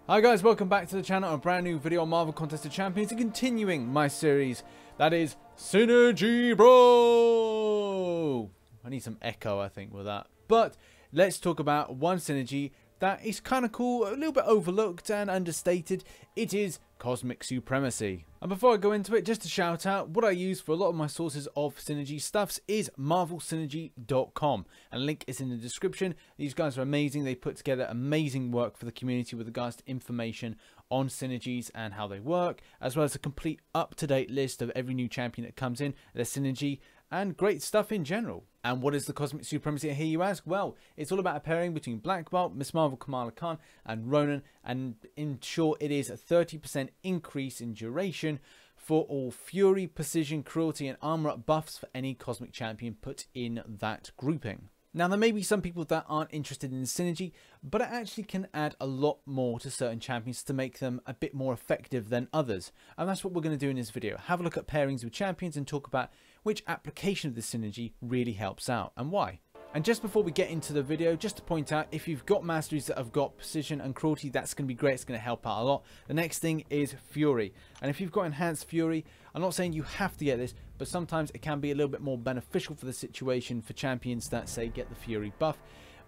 Hi guys, welcome back to the channel. A brand new video on Marvel Contest of Champions and continuing my series that is Synergy Bro. I need some echo I think with that. But let's talk about one synergy that is kind of cool, a little bit overlooked and understated. It is Cosmic Supremacy. And before I go into it, just to shout out, what I use for a lot of my sources of synergy stuffs is marvelsynergy.com, and a link is in the description. These guys are amazing. They put together amazing work for the community with regards to information on synergies and how they work, as well as a complete up-to-date list of every new champion that comes in, their synergy, and great stuff in general. And what is the Cosmic Supremacy, I hear you ask? Well, it's all about a pairing between Black Bolt, Miss Marvel, Kamala Khan, and Ronan, and in short, it is a 30% increase in duration for all Fury, Precision, Cruelty, and Armor Up buffs for any Cosmic Champion put in that grouping. Now, there may be some people that aren't interested in the synergy, but it actually can add a lot more to certain champions to make them a bit more effective than others. And that's what we're going to do in this video. Have a look at pairings with champions and talk about which application of the synergy really helps out and why. And just before we get into the video, just to point out, if you've got masteries that have got Precision and Cruelty, that's going to be great. It's going to help out a lot. The next thing is Fury. And if you've got Enhanced Fury, I'm not saying you have to get this, but sometimes it can be a little bit more beneficial for the situation for champions that, say, get the Fury buff.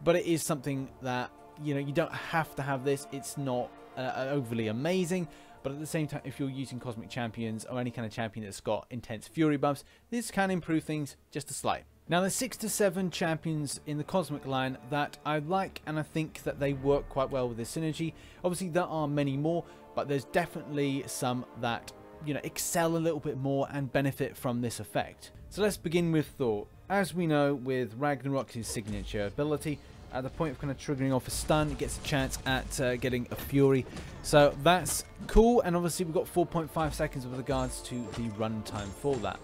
But it is something that, you know, you don't have to have this. It's not overly amazing. But at the same time, if you're using Cosmic Champions or any kind of champion that's got intense Fury buffs, this can improve things just a slight. Now, there's 6 to 7 champions in the Cosmic line that I like, and I think that they work quite well with this synergy. Obviously, there are many more, but there's definitely some that, you know, excel a little bit more and benefit from this effect. So let's begin with Thor. As we know, with Ragnarok, his signature ability, at the point of kind of triggering off a stun, he gets a chance at getting a Fury. So that's cool, and obviously we've got 4.5 seconds with regards to the runtime for that.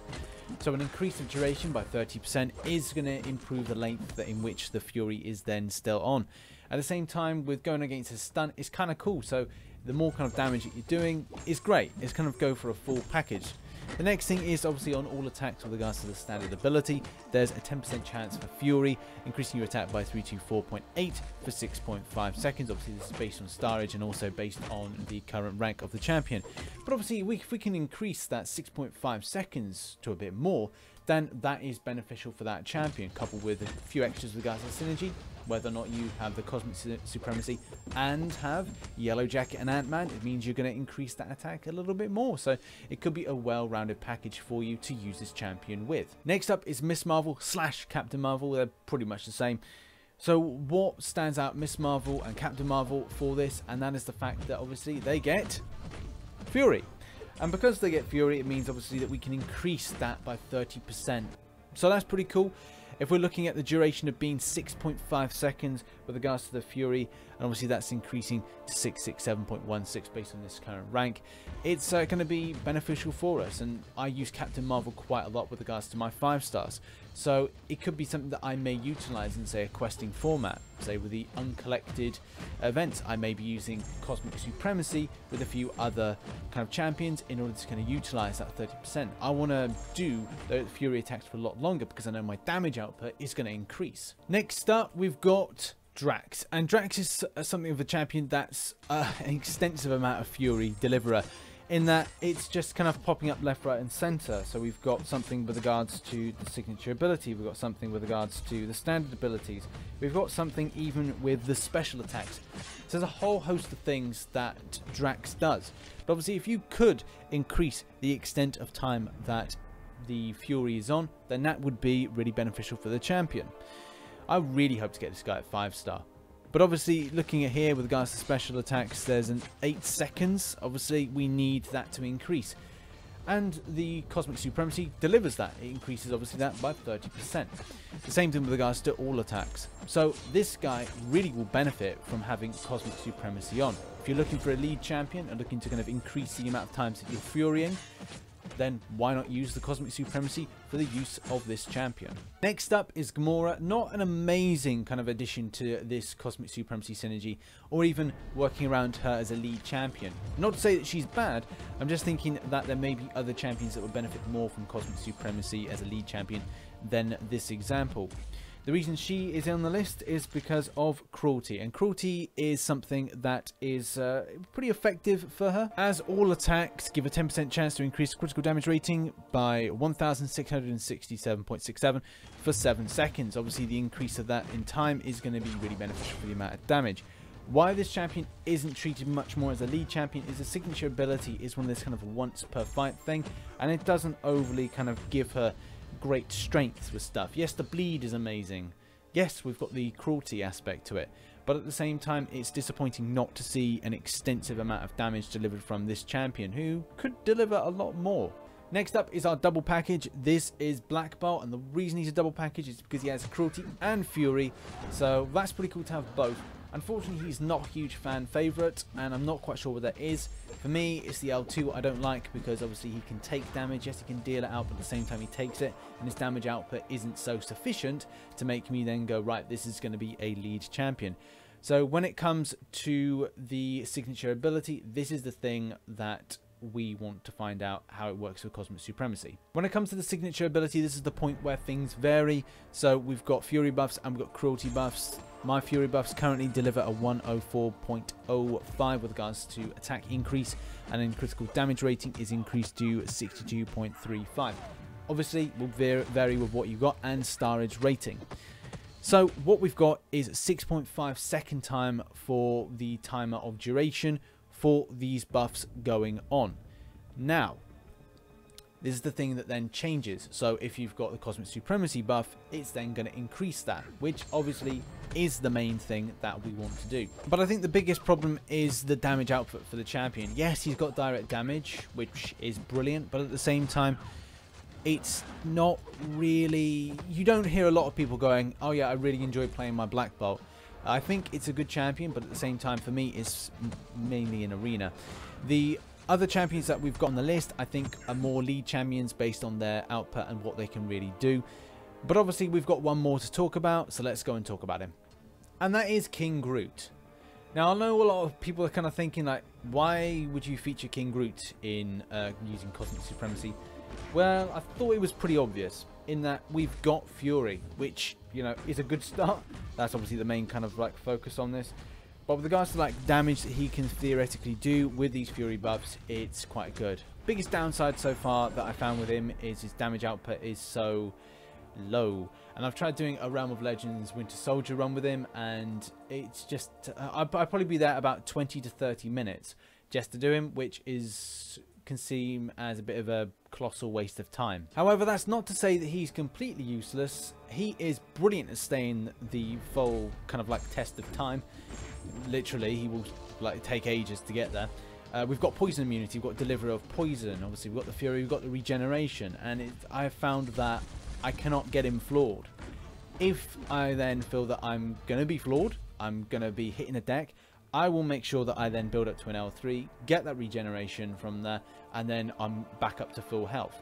So an increase of duration by 30% is going to improve the length in which the Fury is then still on. At the same time, with going against a stun, it's kind of cool. So the more kind of damage that you're doing is great. It's kind of go for a full package. The next thing is obviously on all attacks with regards to the standard ability, there's a 10% chance for Fury, increasing your attack by 324.8 for 6.5 seconds. Obviously this is based on star age and also based on the current rank of the champion. But obviously if we can increase that 6.5 seconds to a bit more, then that is beneficial for that champion, coupled with a few extras with regards to synergy. Whether or not you have the Cosmic Supremacy and have Yellow Jacket and Ant-Man, it means you're going to increase that attack a little bit more. So it could be a well-rounded package for you to use this champion with. Next up is Miss Marvel / Captain Marvel. They're pretty much the same. So what stands out Miss Marvel and Captain Marvel for this? And that is the fact that obviously they get Fury. And because they get Fury, it means obviously that we can increase that by 30%. So that's pretty cool. If we're looking at the duration of being 6.5 seconds with regards to the Fury, and obviously that's increasing to 667.16 based on this current rank, it's going to be beneficial for us. And I use Captain Marvel quite a lot with regards to my 5 stars. So it could be something that I may utilize in, say, a questing format. Say with the uncollected events, I may be using Cosmic Supremacy with a few other kind of champions in order to kind of utilize that 30%. I want to do the Fury attacks for a lot longer because I know my damage output is going to increase. Next up, we've got Drax. And Drax is something of a champion that's an extensive amount of Fury deliverer, in that it's just kind of popping up left, right and center. So we've got something with regards to the signature ability, we've got something with regards to the standard abilities, we've got something even with the special attacks. So there's a whole host of things that Drax does. But obviously if you could increase the extent of time that the Fury is on, then that would be really beneficial for the champion. I really hope to get this guy at 5-star. But obviously, looking at here with regards to special attacks, there's an 8 seconds. Obviously, we need that to increase. And the Cosmic Supremacy delivers that. It increases, obviously, that by 30%. The same thing with regards to all attacks. So this guy really will benefit from having Cosmic Supremacy on. If you're looking for a lead champion and looking to kind of increase the amount of times that you're Furying, then why not use the Cosmic Supremacy for the use of this champion. Next up is GAMORA. Not an amazing kind of addition to this Cosmic Supremacy synergy, or even working around her as a lead champion. Not to say that she's bad, I'm just thinking that there may be other champions that would benefit more from Cosmic Supremacy as a lead champion than this example. The reason she is on the list is because of cruelty, and cruelty is something that is pretty effective for her, as all attacks give a 10% chance to increase critical damage rating by 1667.67 for 7 seconds. Obviously the increase of that in time is going to be really beneficial for the amount of damage. Why this champion isn't treated much more as a lead champion is the signature ability is one of this kind of once per fight thing, and it doesn't overly kind of give her great strength with stuff. Yes, the bleed is amazing. Yes, we've got the cruelty aspect to it, but at the same time it's disappointing not to see an extensive amount of damage delivered from this champion, who could deliver a lot more. Next up is our double package. This is Black Belt, and the reason he's a double package is because he has cruelty and fury, so that's pretty cool to have both. Unfortunately, he's not a huge fan favourite, and I'm not quite sure what that is. For me, it's the L2 I don't like, because obviously he can take damage. Yes, he can deal it out, but at the same time he takes it, and his damage output isn't so sufficient to make me then go, right, this is going to be a lead champion. So when it comes to the signature ability, this is the thing that we want to find out how it works with Cosmic Supremacy. When it comes to the signature ability, this is the point where things vary. So we've got fury buffs and we've got cruelty buffs. My fury buffs currently deliver a 104.05 with regards to attack increase, and then critical damage rating is increased to 62.35. Obviously will vary with what you've got and starage rating. So what we've got is 6.5 second time for the timer of duration for these buffs going on. Now, this is the thing that then changes. So if you've got the Cosmic Supremacy buff, it's then going to increase that, which obviously is the main thing that we want to do. But I think the biggest problem is the damage output for the champion. Yes, he's got direct damage, which is brilliant, but at the same time, it's not really... You don't hear a lot of people going, oh yeah, I really enjoy playing my Black Belt. I think it's a good champion, but at the same time, for me, it's mainly an arena. The other champions that we've got on the list, I think, are more lead champions based on their output and what they can really do. But obviously, we've got one more to talk about, so let's go and talk about him. And that is King GROOT. Now, I know a lot of people are kind of thinking, like, why would you feature King GROOT in using Cosmic Supremacy? Well, I thought it was pretty obvious, in that we've got Fury, which, you know, is a good start. That's obviously the main kind of like focus on this. But with regards to like damage that he can theoretically do with these Fury buffs, it's quite good. Biggest downside so far that I found with him is his damage output is so low. And I've tried doing a Realm of Legends Winter Soldier run with him, and it's just... I'd probably be there about 20 to 30 minutes just to do him, which can seem as a bit of a colossal waste of time. However, that's not to say that he's completely useless. He is brilliant at staying the full kind of like test of time. Literally, he will like take ages to get there. We've got poison immunity, we've got delivery of poison, obviously we've got the fury, we've got the regeneration, and I have found that I cannot get him floored. If I then feel that I'm going to be floored, I'm going to be hitting a deck, I will make sure that I then build up to an L3, get that regeneration from there, and then I'm back up to full health.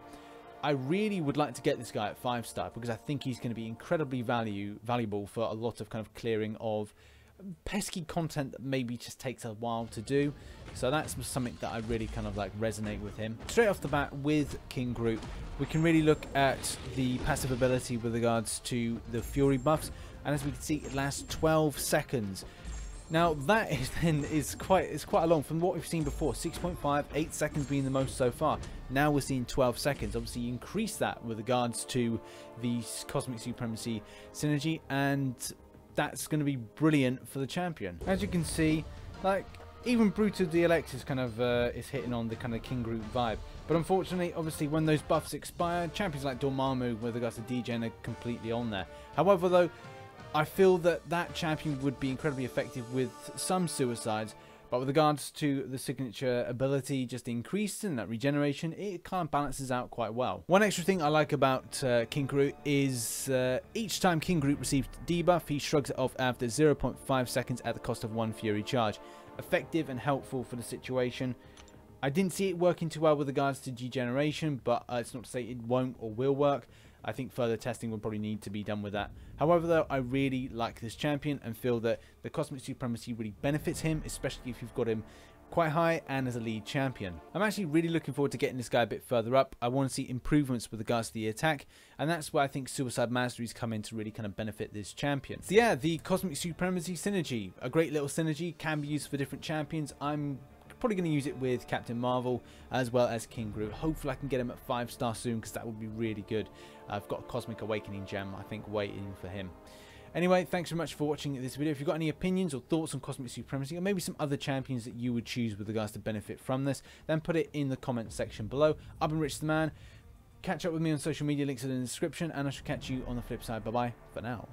I really would like to get this guy at 5-star, because I think he's going to be incredibly valuable for a lot of kind of clearing of pesky content that maybe just takes a while to do. So that's something that I really kind of like resonate with him. Straight off the bat with King GROOT, we can really look at the passive ability with regards to the Fury buffs, and as we can see, it lasts 12 seconds. Now that is quite a long, from what we've seen before, 6.5, 8 seconds being the most so far. Now we're seeing 12 seconds. Obviously you increase that with regards to the Cosmic Supremacy Synergy, and that's going to be brilliant for the champion. As you can see, like, even Brutal DLX is kind of is hitting on the kind of King GROOT vibe. But unfortunately, obviously, when those buffs expire, champions like Dormammu with regards to DGen are completely on there. However, though, I feel that that champion would be incredibly effective with some suicides, but with regards to the signature ability just increasing that regeneration, it kind of balances out quite well. One extra thing I like about King GROOT is each time King GROOT receives debuff, he shrugs it off after 0.5 seconds at the cost of 1 Fury charge. Effective and helpful for the situation. I didn't see it working too well with regards to degeneration, but it's not to say it won't or will work. I think further testing will probably need to be done with that. However, though, I really like this champion and feel that the Cosmic Supremacy really benefits him, especially if you've got him quite high and as a lead champion. I'm actually really looking forward to getting this guy a bit further up. I want to see improvements with regards to the attack, and that's where I think Suicide Masteries come in to really kind of benefit this champion. So yeah, the Cosmic Supremacy Synergy, a great little synergy, can be used for different champions. I'm probably going to use it with Captain Marvel as well as King Groot. Hopefully I can get him at 5-star soon, because that would be really good. I've got a Cosmic Awakening gem, I think, waiting for him. Anyway, thanks very much for watching this video. If you've got any opinions or thoughts on Cosmic Supremacy, or maybe some other champions that you would choose with regards to benefit from this, then put it in the comment section below. I've been RichTheMan. Catch up with me on social media, links are in the description, and I shall catch you on the flip side. Bye bye for now.